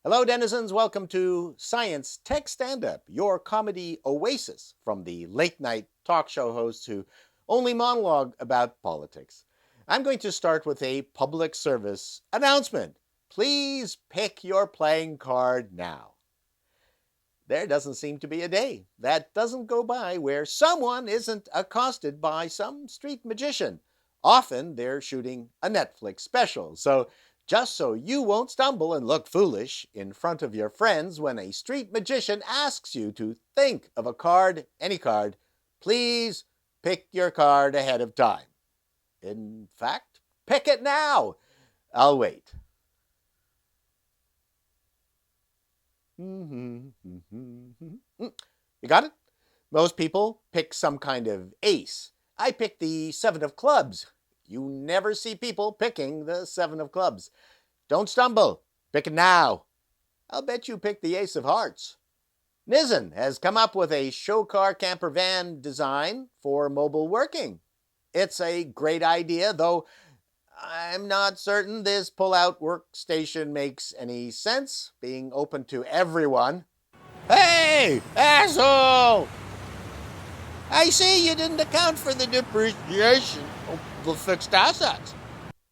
Hello, denizens. Welcome to Science Tech Stand-Up, your comedy oasis from the late-night talk show hosts who only monologue about politics. I'm going to start with a public service announcement. Please pick your playing card now. There doesn't seem to be a day that doesn't go by where someone isn't accosted by some street magician. Often they're shooting a Netflix special. So just so you won't stumble and look foolish in front of your friends when a street magician asks you to think of a card, any card, please pick your card ahead of time. In fact, pick it now. I'll wait. You got it? Most people pick some kind of ace. I pick the seven of clubs. You never see people picking the seven of clubs. Don't stumble. Pick it now. I'll bet you pick the ace of hearts. Nissen has come up with a show car camper van design for mobile working. It's a great idea, though I'm not certain this pull-out workstation makes any sense, being open to everyone. Hey, asshole! I see you didn't account for the depreciation of the fixed assets.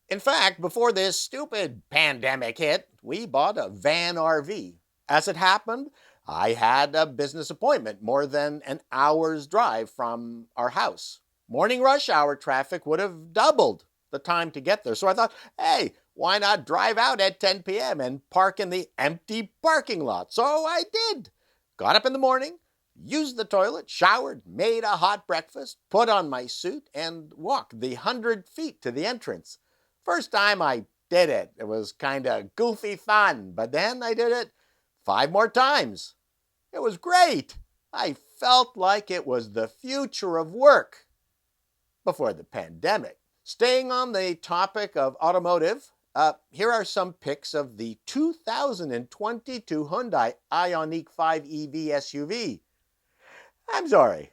In fact, before this stupid pandemic hit, we bought a van RV. As it happened, I had a business appointment more than an hour's drive from our house. Morning rush hour traffic would have doubled the time to get there. So I thought, hey, why not drive out at 10 p.m. and park in the empty parking lot? So I did. Got up in the morning, used the toilet, showered, made a hot breakfast, put on my suit, and walked the 100 feet to the entrance. First time I did it, it was kind of goofy fun, but then I did it 5 more times. It was great. I felt like it was the future of work before the pandemic. Staying on the topic of automotive, here are some pics of the 2022 Hyundai Ioniq 5 EV SUV. I'm sorry.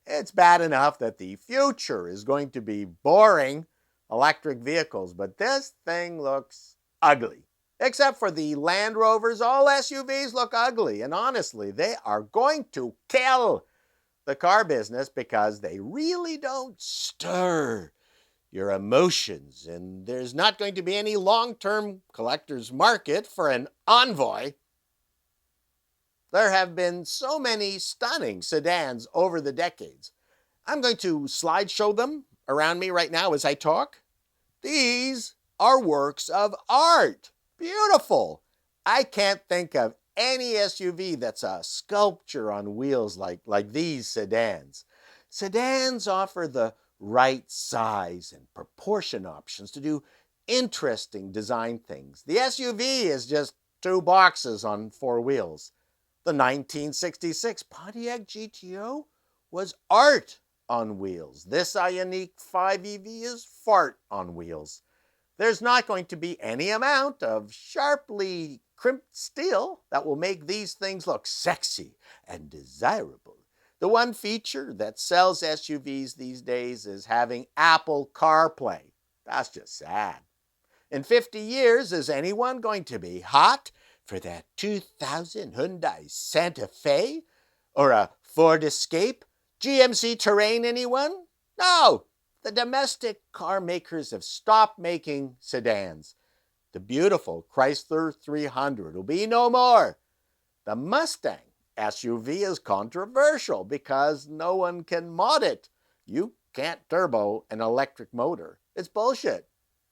It's bad enough that the future is going to be boring electric vehicles, but this thing looks ugly. Except for the Land Rovers, all SUVs look ugly, and honestly, they are going to kill the car business because they really don't stir your emotions, and there's not going to be any long-term collector's market for an Envoy. There have been so many stunning sedans over the decades. I'm going to slideshow them around me right now as I talk. These are works of art. Beautiful. I can't think of any SUV that's a sculpture on wheels like these sedans. Sedans offer the right size and proportion options to do interesting design things. The SUV is just 2 boxes on 4 wheels. The 1966 Pontiac GTO was art on wheels. This Ioniq 5 EV is fart on wheels. There's not going to be any amount of sharply crimped steel that will make these things look sexy and desirable. The one feature that sells SUVs these days is having Apple CarPlay. That's just sad. In 50 years, is anyone going to be hot for that 2000 Hyundai Santa Fe? Or a Ford Escape? GMC Terrain, anyone? No! The domestic car makers have stopped making sedans. The beautiful Chrysler 300 will be no more. The Mustang SUV is controversial because no one can mod it. You can't turbo an electric motor. It's bullshit.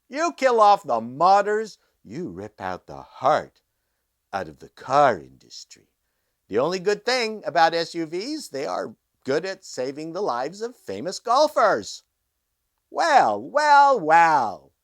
You kill off the modders, you rip out the heart out of the car industry. The only good thing about SUVs, they are good at saving the lives of famous golfers. Well,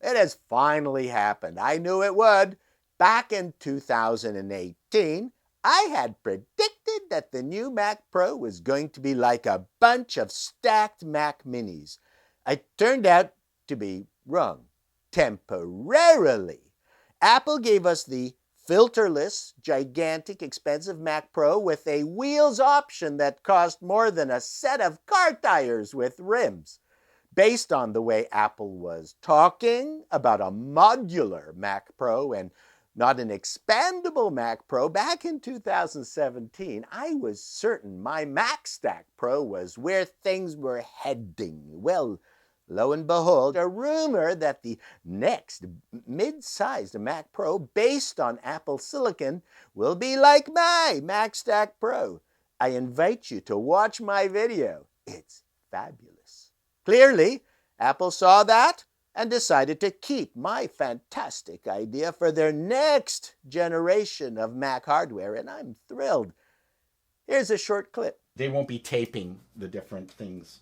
it has finally happened. I knew it would. Back in 2018, I had predicted that the new MacPro was going to be like a bunch of stacked Mac Minis. I turned out to be wrong. Temporarily. Apple gave us the filterless, gigantic, expensive Mac Pro with a wheels option that cost more than a set of car tires with rims. Based on the way Apple was talking about a modular Mac Pro and not an expandable Mac Pro, back in 2017, I was certain my Mac Stack Pro was where things were heading. Well, lo and behold, a rumor that the next mid-sized Mac Pro based on Apple Silicon will be like my Mac Stack Pro. I invite you to watch my video. It's fabulous. Clearly, Apple saw that and decided to keep my fantastic idea for their next generation of Mac hardware, and I'm thrilled. Here's a short clip. They won't be taping the different things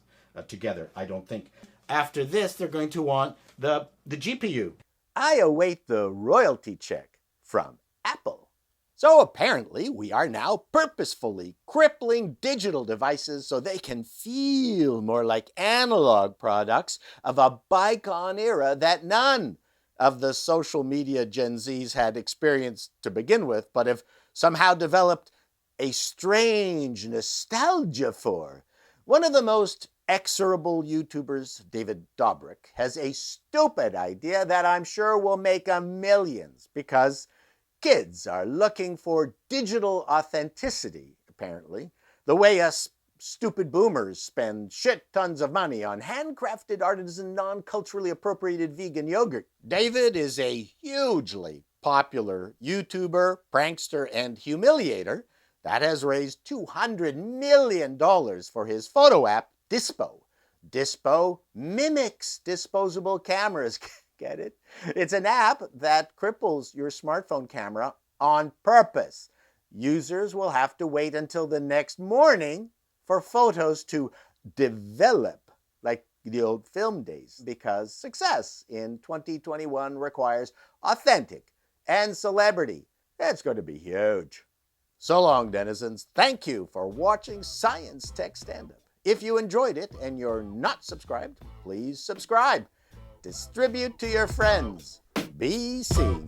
together, I don't think. After this, they're going to want the GPU. I await the royalty check from Apple. So apparently, we are now purposefully crippling digital devices so they can feel more like analog products of a bygone era that none of the social media Gen Zs had experienced to begin with, but have somehow developed a strange nostalgia for. One of the most execrable YouTubers, David Dobrik, has a stupid idea that I'm sure will make millions, because kids are looking for digital authenticity, apparently, the way us stupid boomers spend shit tons of money on handcrafted, artisan, non-culturally appropriated vegan yogurt. David is a hugely popular YouTuber, prankster, and humiliator that has raised $200 million for his photo app, Dispo. Dispo mimics disposable cameras. Get it? It's an app that cripples your smartphone camera on purpose. Users will have to wait until the next morning for photos to develop, like the old film days, because success in 2021 requires authentic and celebrity. It's going to be huge. So long, denizens. Thank you for watching Science Tech Stand-Up. If you enjoyed it and you're not subscribed, please subscribe. Distribute to your friends. Be seen.